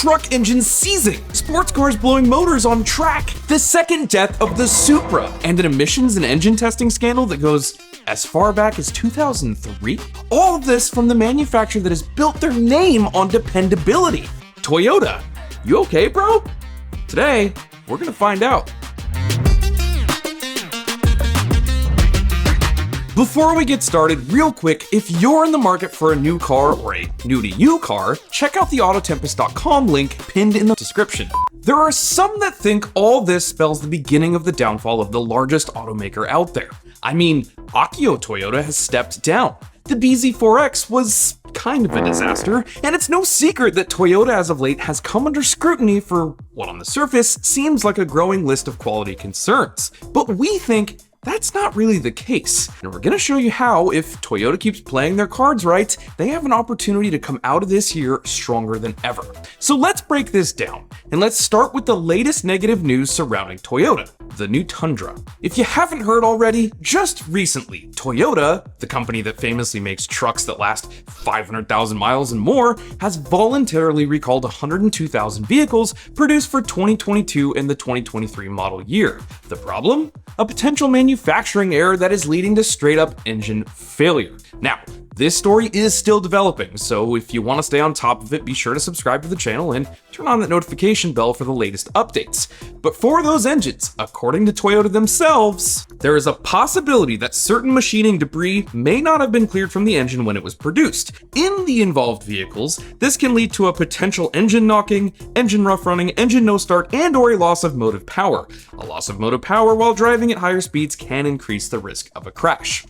truck engines seizing, sports cars blowing motors on track, the second death of the Supra, and an emissions and engine testing scandal that goes as far back as 2003? All of this from the manufacturer that has built their name on dependability. Toyota. You okay, bro? Today, we're gonna find out. Before we get started, real quick, if you're in the market for a new car or a new-to-you car, check out the Autotempest.com link pinned in the description. There are some that think all this spells the beginning of the downfall of the largest automaker out there. I mean, Akio Toyota has stepped down. The BZ4X was kind of a disaster, and it's no secret that Toyota as of late has come under scrutiny for what on the surface seems like a growing list of quality concerns. But we think that's not really the case, and we're gonna show you how, if Toyota keeps playing their cards right, they have an opportunity to come out of this year stronger than ever. So let's break this down, and let's start with the latest negative news surrounding Toyota, the new Tundra. If you haven't heard already, just recently, Toyota, the company that famously makes trucks that last 500,000 miles and more, has voluntarily recalled 102,000 vehicles produced for 2022 and the 2023 model year. The problem? A potential manufacturing error that is leading to straight up engine failure. Now, this story is still developing, so if you want to stay on top of it, be sure to subscribe to the channel and turn on that notification bell for the latest updates. But for those engines, according to Toyota themselves, there is a possibility that certain machining debris may not have been cleared from the engine when it was produced. In the involved vehicles, this can lead to a potential engine knocking, engine rough running, engine no start, and or a loss of motive power. A loss of motive power while driving at higher speeds can increase the risk of a crash.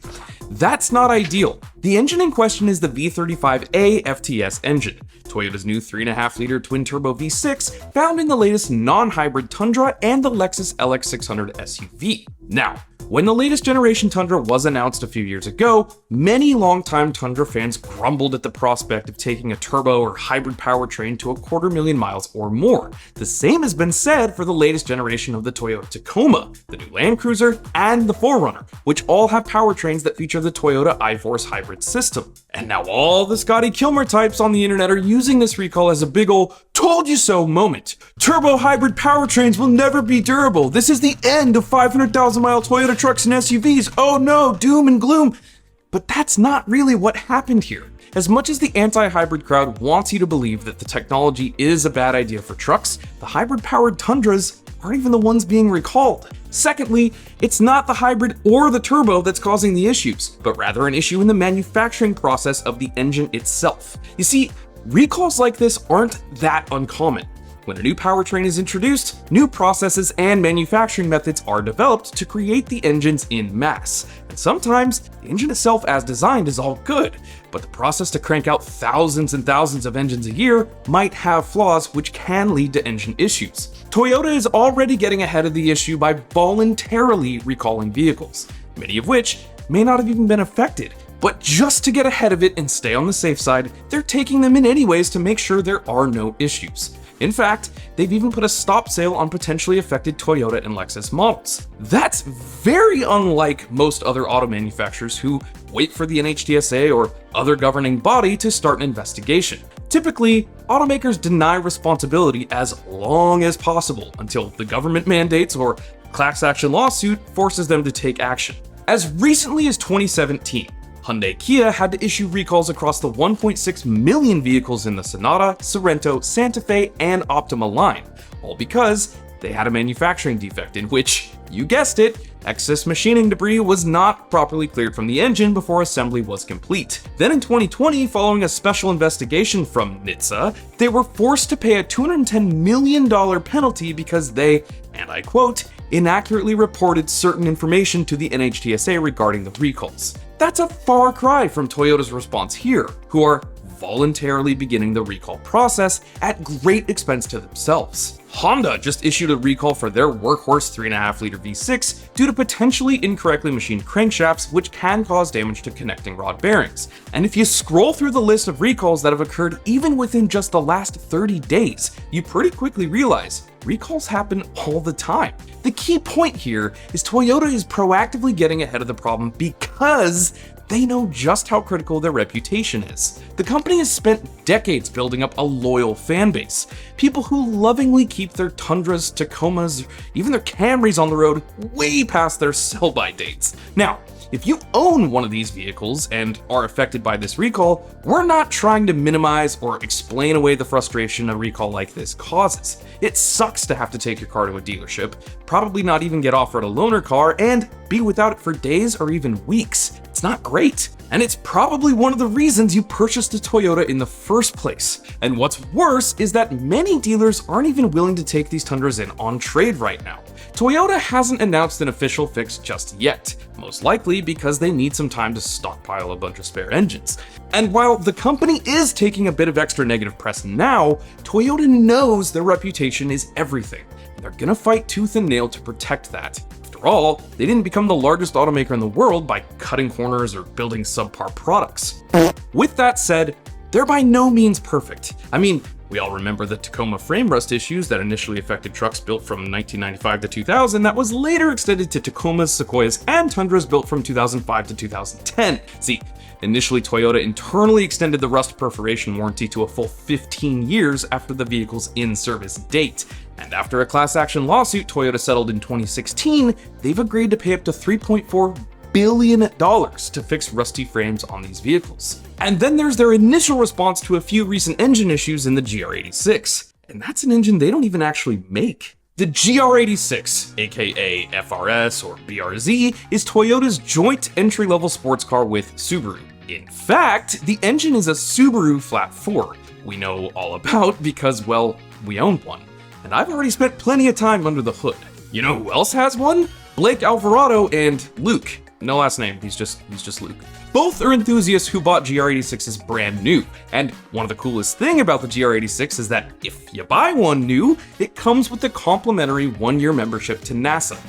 That's not ideal. The engine in question is the V35A FTS engine, Toyota's new 3.5-liter twin-turbo V6 found in the latest non-hybrid Tundra and the Lexus LX600 SUV. Now, when the latest generation Tundra was announced a few years ago, many longtime Tundra fans grumbled at the prospect of taking a turbo or hybrid powertrain to 250,000 miles or more. The same has been said for the latest generation of the Toyota Tacoma, the new Land Cruiser, and the 4Runner, which all have powertrains that feature the Toyota iForce hybrid system. And now all the Scotty Kilmer types on the internet are using this recall as a big ol' told you so moment. Turbo hybrid powertrains will never be durable. This is the end of 500,000 mile Toyota trucks and SUVs. Oh no, doom and gloom. But that's not really what happened here. As much as the anti-hybrid crowd wants you to believe that the technology is a bad idea for trucks, the hybrid-powered Tundras aren't even the ones being recalled. Secondly, it's not the hybrid or the turbo that's causing the issues, but rather an issue in the manufacturing process of the engine itself. You see, recalls like this aren't that uncommon. When a new powertrain is introduced, new processes and manufacturing methods are developed to create the engines in mass. And sometimes, the engine itself as designed is all good, but the process to crank out thousands and thousands of engines a year might have flaws which can lead to engine issues. Toyota is already getting ahead of the issue by voluntarily recalling vehicles, many of which may not have even been affected. But just to get ahead of it and stay on the safe side, they're taking them in anyways to make sure there are no issues. In fact, they've even put a stop sale on potentially affected Toyota and Lexus models. That's very unlike most other auto manufacturers who wait for the NHTSA or other governing body to start an investigation. Typically, automakers deny responsibility as long as possible until the government mandates or class action lawsuit forces them to take action. As recently as 2017, Hyundai Kia had to issue recalls across the 1.6 million vehicles in the Sonata, Sorento, Santa Fe, and Optima line, all because they had a manufacturing defect in which, you guessed it, excess machining debris was not properly cleared from the engine before assembly was complete. Then in 2020, following a special investigation from NHTSA, they were forced to pay a $210 million penalty because they, and I quote, inaccurately reported certain information to the NHTSA regarding the recalls. That's a far cry from Toyota's response here, who are voluntarily beginning the recall process at great expense to themselves. Honda just issued a recall for their workhorse 3.5-liter V6 due to potentially incorrectly machined crankshafts, which can cause damage to connecting rod bearings. And if you scroll through the list of recalls that have occurred even within just the last 30 days, you pretty quickly realize recalls happen all the time. The key point here is Toyota is proactively getting ahead of the problem because they know just how critical their reputation is. The company has spent decades building up a loyal fan base, people who lovingly keep their Tundras, Tacomas, even their Camrys on the road way past their sell-by dates. Now, if you own one of these vehicles and are affected by this recall, we're not trying to minimize or explain away the frustration a recall like this causes. It sucks to have to take your car to a dealership, probably not even get offered a loaner car, and be without it for days or even weeks. It's not great, and it's probably one of the reasons you purchased a Toyota in the first place. And what's worse is that many dealers aren't even willing to take these Tundras in on trade right now. Toyota hasn't announced an official fix just yet, most likely because they need some time to stockpile a bunch of spare engines. And while the company is taking a bit of extra negative press now, Toyota knows their reputation is everything. They're gonna fight tooth and nail to protect that. After all, they didn't become the largest automaker in the world by cutting corners or building subpar products. With that said, they're by no means perfect. I mean, we all remember the Tacoma frame rust issues that initially affected trucks built from 1995 to 2000 that was later extended to Tacomas, Sequoias, and Tundras built from 2005 to 2010. See, initially Toyota internally extended the rust perforation warranty to a full 15 years after the vehicle's in-service date. And after a class action lawsuit Toyota settled in 2016, they've agreed to pay up to $3.4 billion to fix rusty frames on these vehicles. And then there's their initial response to a few recent engine issues in the GR86. And that's an engine they don't even actually make. The GR86, aka FRS or BRZ, is Toyota's joint entry-level sports car with Subaru. In fact, the engine is a Subaru Flat 4, we know all about because, well, we own one. And I've already spent plenty of time under the hood. You know who else has one? Blake Alvarardo and Luke. No last name, he's just Luke. Both are enthusiasts who bought GR86s brand new, and one of the coolest thing about the GR86 is that if you buy one new, it comes with a complimentary 1-year membership to NASA.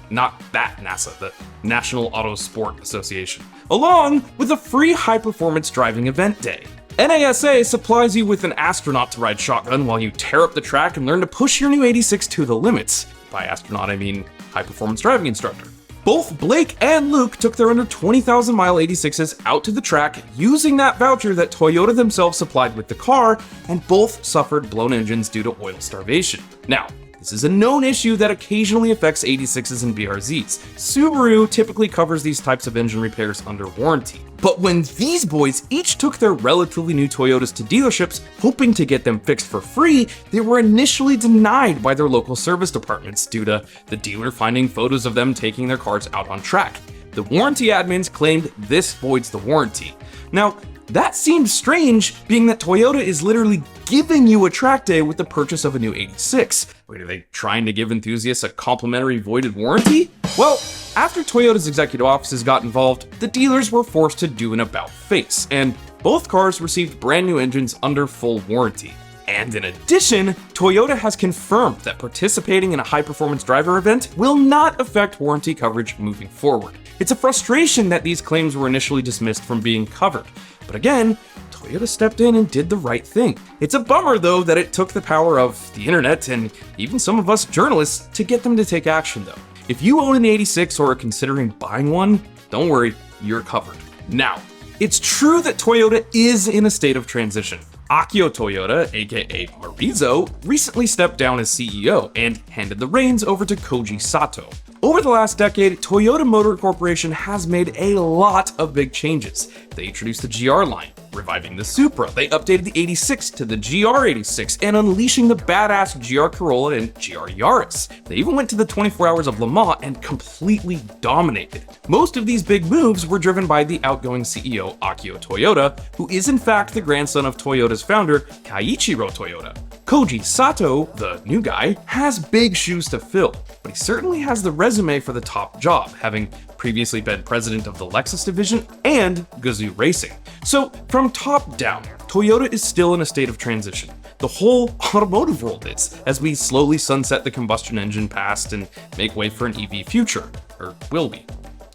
Not that NASA, the National Auto Sport Association, along with a free high-performance driving event day. NASA supplies you with an astronaut to ride shotgun while you tear up the track and learn to push your new 86 to the limits. By astronaut, I mean high-performance driving instructor. Both Blake and Luke took their under 20,000 mile 86s out to the track using that voucher that Toyota themselves supplied with the car, and both suffered blown engines due to oil starvation. Now, this is a known issue that occasionally affects 86s and BRZs. Subaru typically covers these types of engine repairs under warranty. But when these boys each took their relatively new Toyotas to dealerships, hoping to get them fixed for free, they were initially denied by their local service departments due to the dealer finding photos of them taking their cars out on track. The warranty admins claimed this voids the warranty. Now, that seems strange, being that Toyota is literally giving you a track day with the purchase of a new 86. Wait, are they trying to give enthusiasts a complimentary voided warranty? Well, after Toyota's executive offices got involved, the dealers were forced to do an about-face, and both cars received brand new engines under full warranty. And in addition, Toyota has confirmed that participating in a high-performance driver event will not affect warranty coverage moving forward. It's a frustration that these claims were initially dismissed from being covered. But again, Toyota stepped in and did the right thing. It's a bummer, though, that it took the power of the internet and even some of us journalists to get them to take action, though. If you own an 86 or are considering buying one, don't worry, you're covered. Now, it's true that Toyota is in a state of transition. Akio Toyoda, aka Marizo, recently stepped down as CEO and handed the reins over to Koji Sato. Over the last decade, Toyota Motor Corporation has made a lot of big changes. They introduced the GR line, reviving the Supra. They updated the 86 to the GR86 and unleashing the badass GR Corolla and GR Yaris. They even went to the 24 Hours of Le Mans and completely dominated. Most of these big moves were driven by the outgoing CEO Akio Toyoda, who is in fact the grandson of Toyota's founder Keiichiro Toyoda. Koji Sato, the new guy, has big shoes to fill, but he certainly has the resume for the top job, having previously been president of the Lexus division and Gazoo Racing. So from top down, Toyota is still in a state of transition. the whole automotive world is, as we slowly sunset the combustion engine past and make way for an EV future. Or will we?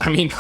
I mean,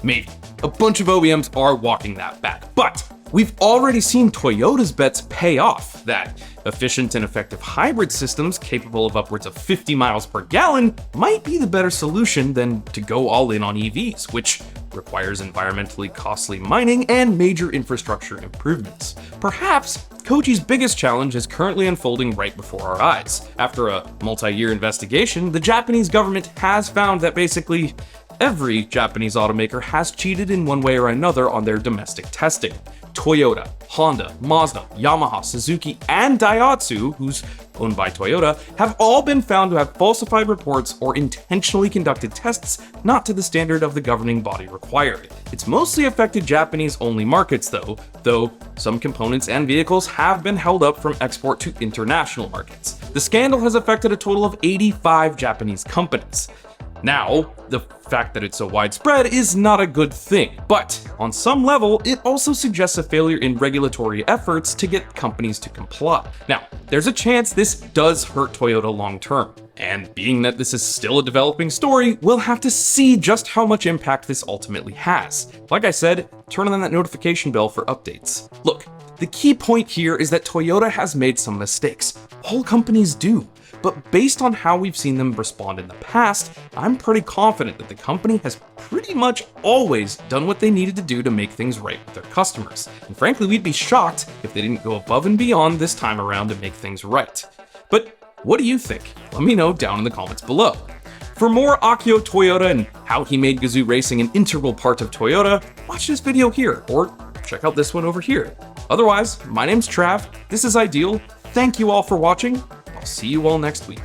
maybe. A bunch of OEMs are walking that back, but we've already seen Toyota's bets pay off, that efficient and effective hybrid systems capable of upwards of 50 miles per gallon might be the better solution than to go all in on EVs, which requires environmentally costly mining and major infrastructure improvements. Perhaps Koji's biggest challenge is currently unfolding right before our eyes. After a multi-year investigation, the Japanese government has found that basically every Japanese automaker has cheated in one way or another on their domestic testing. Toyota, Honda, Mazda, Yamaha, Suzuki, and Daihatsu, who's owned by Toyota, have all been found to have falsified reports or intentionally conducted tests not to the standard of the governing body required. It's mostly affected Japanese-only markets though some components and vehicles have been held up from export to international markets. The scandal has affected a total of 85 Japanese companies. Now, the fact that it's so widespread is not a good thing, but on some level, it also suggests a failure in regulatory efforts to get companies to comply. Now, there's a chance this does hurt Toyota long term, and being that this is still a developing story, we'll have to see just how much impact this ultimately has. Like I said, turn on that notification bell for updates. Look, the key point here is that Toyota has made some mistakes. All companies do. But based on how we've seen them respond in the past, I'm pretty confident that the company has pretty much always done what they needed to do to make things right with their customers. And frankly, we'd be shocked if they didn't go above and beyond this time around to make things right. But what do you think? Let me know down in the comments below. For more Akio Toyoda and how he made Gazoo racing an integral part of Toyota, watch this video here, or check out this one over here. Otherwise, my name's Trav, this is Ideal, thank you all for watching, I'll see you all next week.